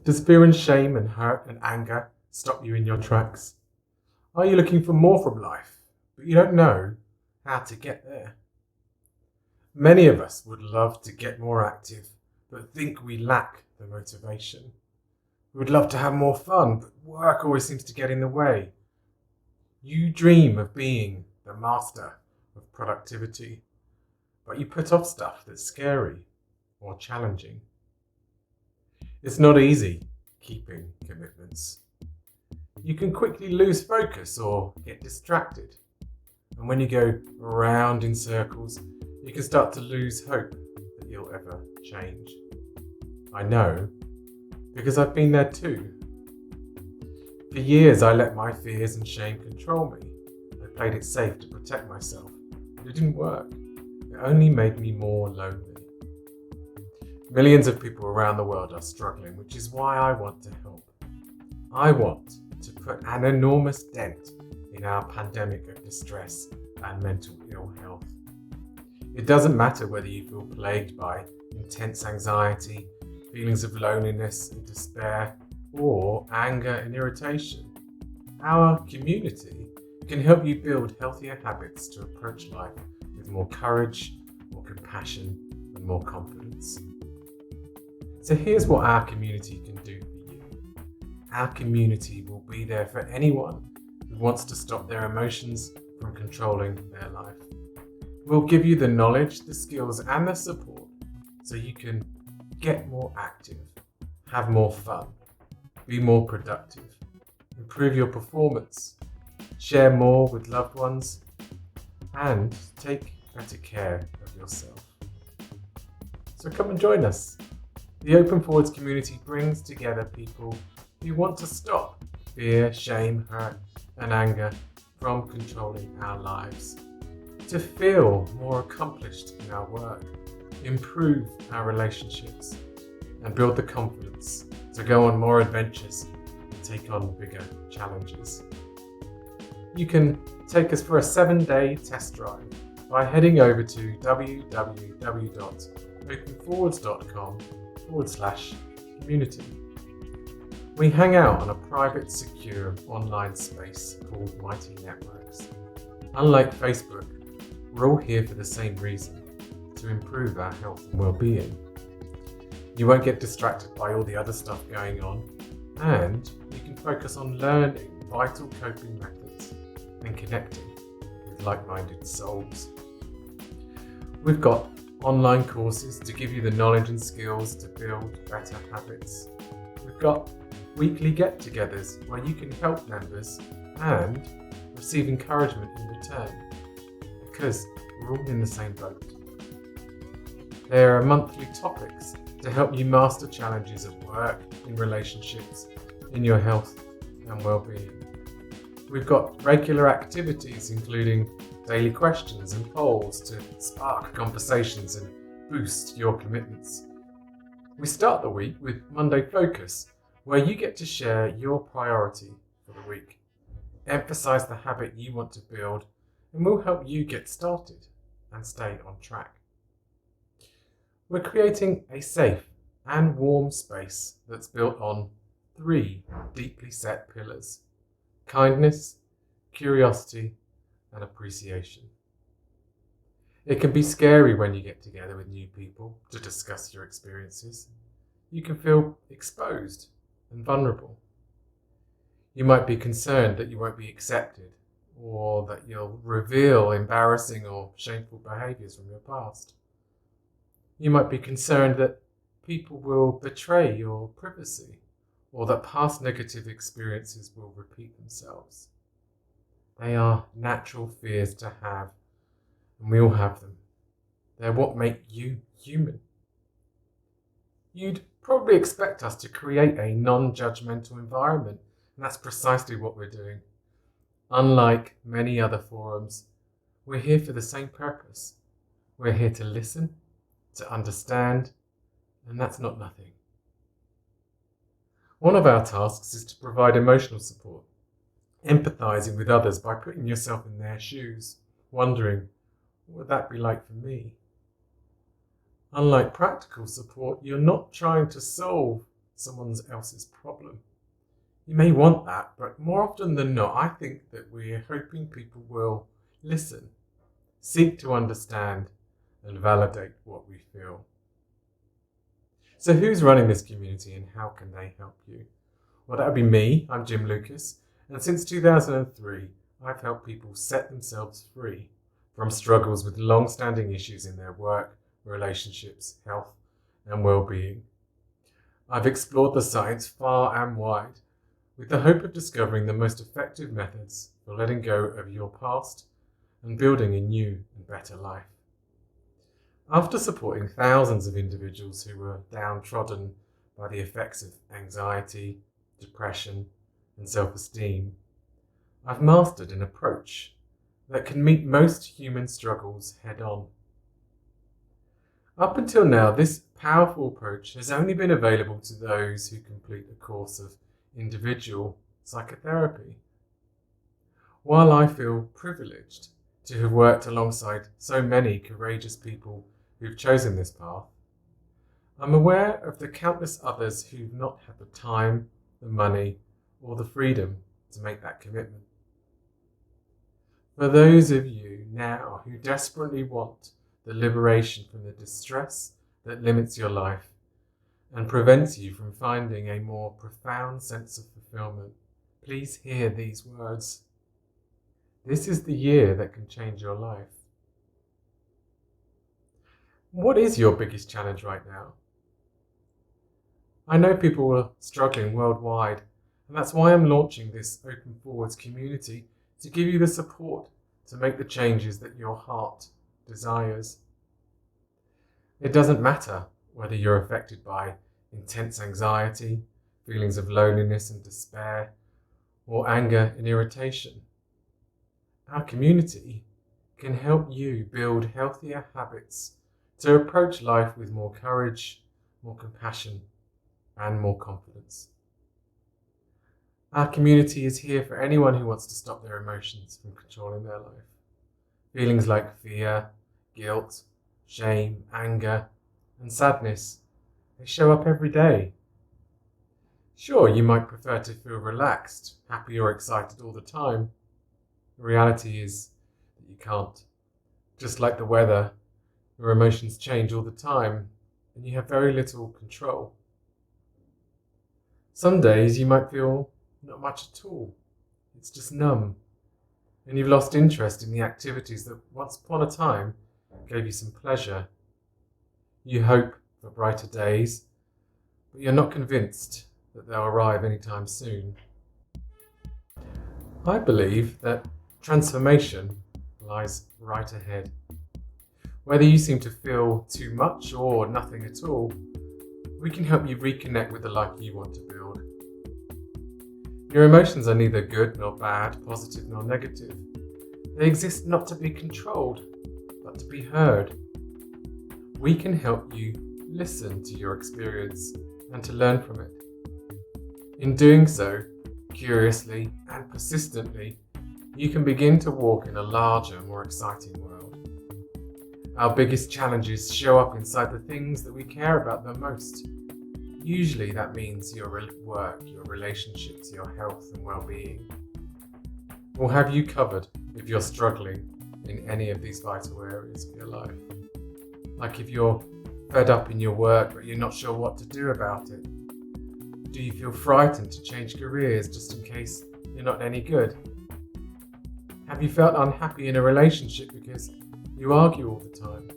Does fear and shame and hurt and anger stop you in your tracks? Are you looking for more from life, but you don't know how to get there? Many of us would love to get more active, but think we lack the motivation. We would love to have more fun, but work always seems to get in the way. You dream of being the master of productivity, but you put off stuff that's scary or challenging. It's not easy keeping commitments. You can quickly lose focus or get distracted. And when you go around in circles, you can start to lose hope that you'll ever change. I know, because I've been there too. For years I let my fears and shame control me. I played it safe to protect myself, but it didn't work. It only made me more lonely. Millions of people around the world are struggling, which is why I want to help. I want to put an enormous dent in our pandemic of distress and mental ill health. It doesn't matter whether you feel plagued by intense anxiety, feelings of loneliness and despair, or anger and irritation. Our community can help you build healthier habits to approach life with more courage, more compassion, and more confidence. So here's what our community can do for you. Our community will be there for anyone who wants to stop their emotions from controlling their life. We'll give you the knowledge, the skills, and the support so you can get more active, have more fun, be more productive, improve your performance, share more with loved ones, and take better care of yourself. So come and join us. The Openforwards community brings together people who want to stop fear, shame, hurt, and anger from controlling our lives, to feel more accomplished in our work, improve our relationships, and build the confidence to go on more adventures and take on bigger challenges. You can take us for a 7-day test drive by heading over to www.openforwards.com/community. We hang out on a private, secure online space called Mighty Networks. Unlike Facebook, we're all here for the same reason, to improve our health and well-being. You won't get distracted by all the other stuff going on, and you can focus on learning vital coping methods and connecting with like-minded souls. We've got online courses to give you the knowledge and skills to build better habits. We've got weekly get-togethers where you can help members and receive encouragement in return, because we're all in the same boat. There are monthly topics to help you master challenges at work, in relationships, in your health and well-being. We've got regular activities including daily questions and polls to spark conversations and boost your commitments. We start the week with Monday Focus, where you get to share your priority for the week, emphasize the habit you want to build, and we'll help you get started and stay on track. We're creating a safe and warm space that's built on 3 deeply set pillars: kindness, curiosity, and appreciation. It can be scary when you get together with new people to discuss your experiences. You can feel exposed and vulnerable. You might be concerned that you won't be accepted, or that you'll reveal embarrassing or shameful behaviours from your past. You might be concerned that people will betray your privacy, or that past negative experiences will repeat themselves. They are natural fears to have, and we all have them. They're what make you human. You'd probably expect us to create a non-judgmental environment, and that's precisely what we're doing. Unlike many other forums, we're here for the same purpose. We're here to listen, to understand, and that's not nothing. One of our tasks is to provide emotional support, empathizing with others by putting yourself in their shoes, wondering, what would that be like for me? Unlike practical support, you're not trying to solve someone else's problem. You may want that, but more often than not, I think that we're hoping people will listen, seek to understand, and validate what we feel. So who's running this community and how can they help you? Well, that would be me. I'm Jim Lucas, and since 2003, I've helped people set themselves free from struggles with long-standing issues in their work, relationships, health, and well-being. I've explored the science far and wide with the hope of discovering the most effective methods for letting go of your past and building a new and better life. After supporting thousands of individuals who were downtrodden by the effects of anxiety, depression, and self-esteem, I've mastered an approach that can meet most human struggles head-on. Up until now, this powerful approach has only been available to those who complete a course of individual psychotherapy. While I feel privileged to have worked alongside so many courageous people who've chosen this path, I'm aware of the countless others who've not had the time, the money, or the freedom to make that commitment. For those of you now who desperately want the liberation from the distress that limits your life and prevents you from finding a more profound sense of fulfillment, please hear these words. This is the year that can change your life. What is your biggest challenge right now? I know people are struggling worldwide, and that's why I'm launching this Openforwards community to give you the support to make the changes that your heart desires. It doesn't matter whether you're affected by intense anxiety, feelings of loneliness and despair, or anger and irritation. Our community can help you build healthier habits to approach life with more courage, more compassion, and more confidence. Our community is here for anyone who wants to stop their emotions from controlling their life. Feelings like fear, guilt, shame, anger, and sadness, they show up every day. Sure, you might prefer to feel relaxed, happy, or excited all the time. The reality is that you can't. Just like the weather, your emotions change all the time, and you have very little control. Some days you might feel not much at all. It's just numb, and you've lost interest in the activities that once upon a time gave you some pleasure. You hope for brighter days, but you're not convinced that they'll arrive anytime soon. I believe that transformation lies right ahead. Whether you seem to feel too much or nothing at all, we can help you reconnect with the life you want to build. Your emotions are neither good nor bad, positive nor negative. They exist not to be controlled, but to be heard. We can help you listen to your experience and to learn from it. In doing so, curiously and persistently, you can begin to walk in a larger, more exciting world. Our biggest challenges show up inside the things that we care about the most. Usually that means your work, your relationships, your health and well-being. We'll have you covered if you're struggling in any of these vital areas of your life. Like if you're fed up in your work but you're not sure what to do about it. Do you feel frightened to change careers just in case you're not any good? Have you felt unhappy in a relationship because you argue all the time?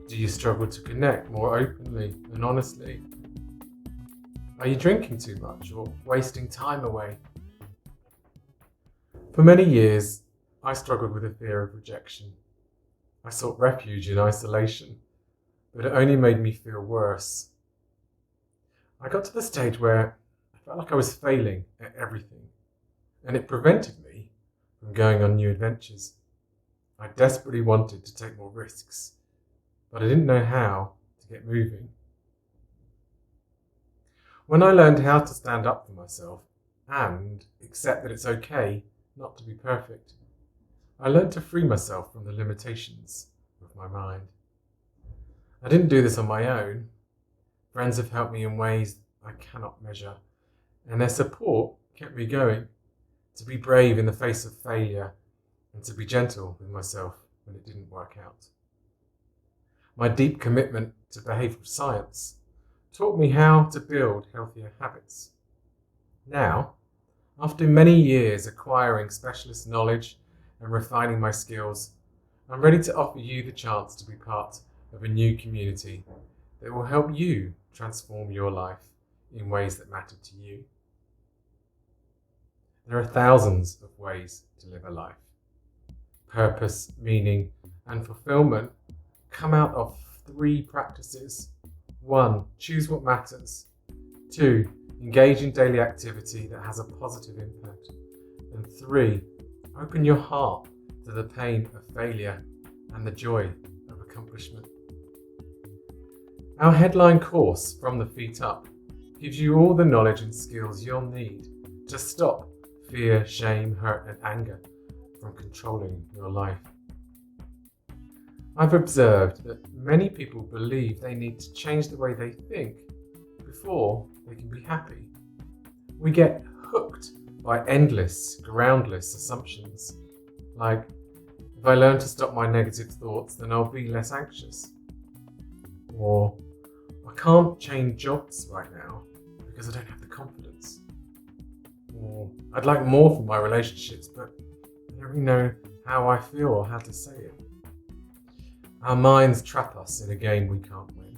Do you struggle to connect more openly and honestly? Are you drinking too much or wasting time away? For many years, I struggled with a fear of rejection. I sought refuge in isolation, but it only made me feel worse. I got to the stage where I felt like I was failing at everything, and it prevented me from going on new adventures. I desperately wanted to take more risks, but I didn't know how to get moving. When I learned how to stand up for myself and accept that it's okay not to be perfect, I learned to free myself from the limitations of my mind. I didn't do this on my own. Friends have helped me in ways I cannot measure, and their support kept me going to be brave in the face of failure and to be gentle with myself when it didn't work out. My deep commitment to behavioural science taught me how to build healthier habits. Now, after many years acquiring specialist knowledge and refining my skills, I'm ready to offer you the chance to be part of a new community that will help you transform your life in ways that matter to you. There are thousands of ways to live a life. Purpose, meaning, and fulfillment come out of 3 practices. 1, choose what matters. 2, engage in daily activity that has a positive impact. And 3, open your heart to the pain of failure and the joy of accomplishment. Our headline course, From the Feet Up, gives you all the knowledge and skills you'll need to stop fear, shame, hurt, and anger from controlling your life. I've observed that many people believe they need to change the way they think before they can be happy. We get hooked by endless, groundless assumptions, like, if I learn to stop my negative thoughts, then I'll be less anxious. Or, I can't change jobs right now because I don't have the confidence. Or, I'd like more from my relationships, but I don't really know how I feel or how to say it. Our minds trap us in a game we can't win.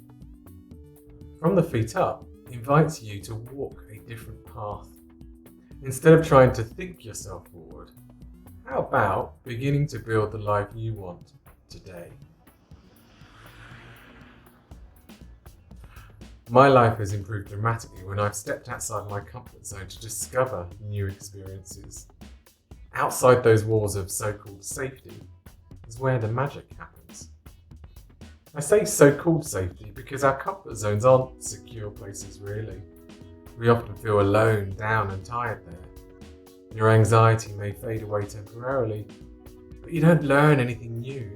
From the Feet Up invites you to walk a different path. Instead of trying to think yourself forward, how about beginning to build the life you want today? My life has improved dramatically when I've stepped outside my comfort zone to discover new experiences. Outside those walls of so-called safety is where the magic happens. I say so-called safety because our comfort zones aren't secure places really. We often feel alone, down and tired there. Your anxiety may fade away temporarily, but you don't learn anything new.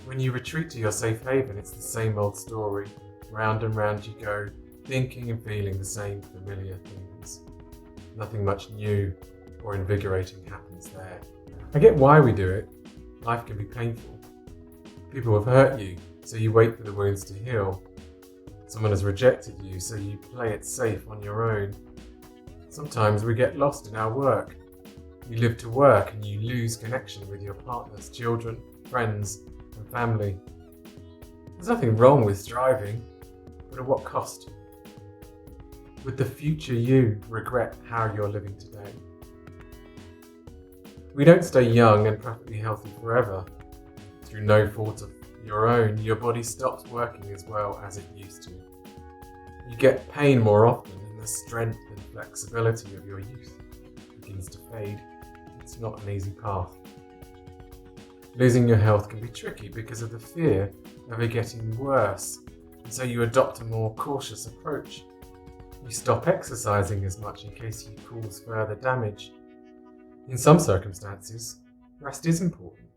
When you retreat to your safe haven, it's the same old story. Round and round you go, thinking and feeling the same familiar things. Nothing much new or invigorating happens there. I get why we do it. Life can be painful. People have hurt you, so you wait for the wounds to heal. Someone has rejected you, so you play it safe on your own. Sometimes we get lost in our work. You live to work and you lose connection with your partners, children, friends, and family. There's nothing wrong with striving, but at what cost? Would the future you regret how you're living today? We don't stay young and perfectly healthy forever. Through no fault of your own, your body stops working as well as it used to. You get pain more often, and the strength and flexibility of your youth begins to fade. It's not an easy path. Losing your health can be tricky because of the fear of it getting worse, and so you adopt a more cautious approach. You stop exercising as much in case you cause further damage. In some circumstances, rest is important.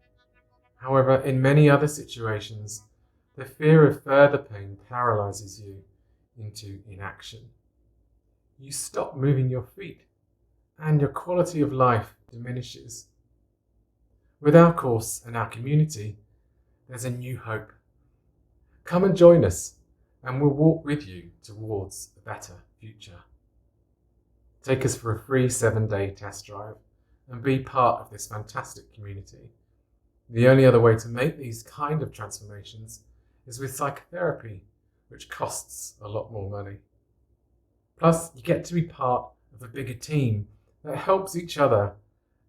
However, in many other situations, the fear of further pain paralyzes you into inaction. You stop moving your feet, and your quality of life diminishes. With our course and our community, there's a new hope. Come and join us, and we'll walk with you towards a better future. Take us for a free 7-day test drive and be part of this fantastic community. The only other way to make these kind of transformations is with psychotherapy, which costs a lot more money. Plus, you get to be part of a bigger team that helps each other,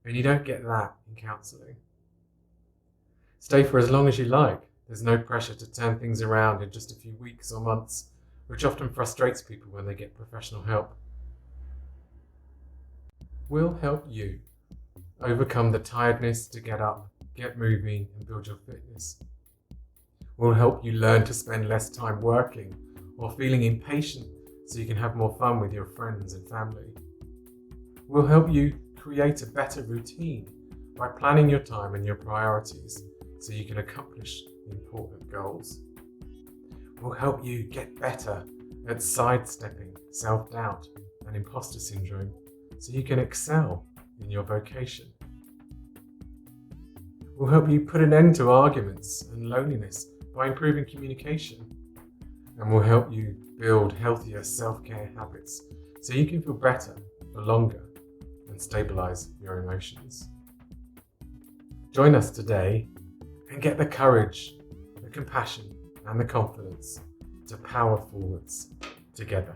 and you don't get that in counselling. Stay for as long as you like. There's no pressure to turn things around in just a few weeks or months, which often frustrates people when they get professional help. We'll help you overcome the tiredness to get up, get moving, and build your fitness. We'll help you learn to spend less time working or feeling impatient so you can have more fun with your friends and family. We'll help you create a better routine by planning your time and your priorities so you can accomplish the important goals. We'll help you get better at sidestepping self-doubt and imposter syndrome so you can excel in your vocation. We'll help you put an end to arguments and loneliness by improving communication, and we'll help you build healthier self-care habits so you can feel better for longer and stabilize your emotions. Join us today and get the courage, the compassion, and the confidence to power forwards together.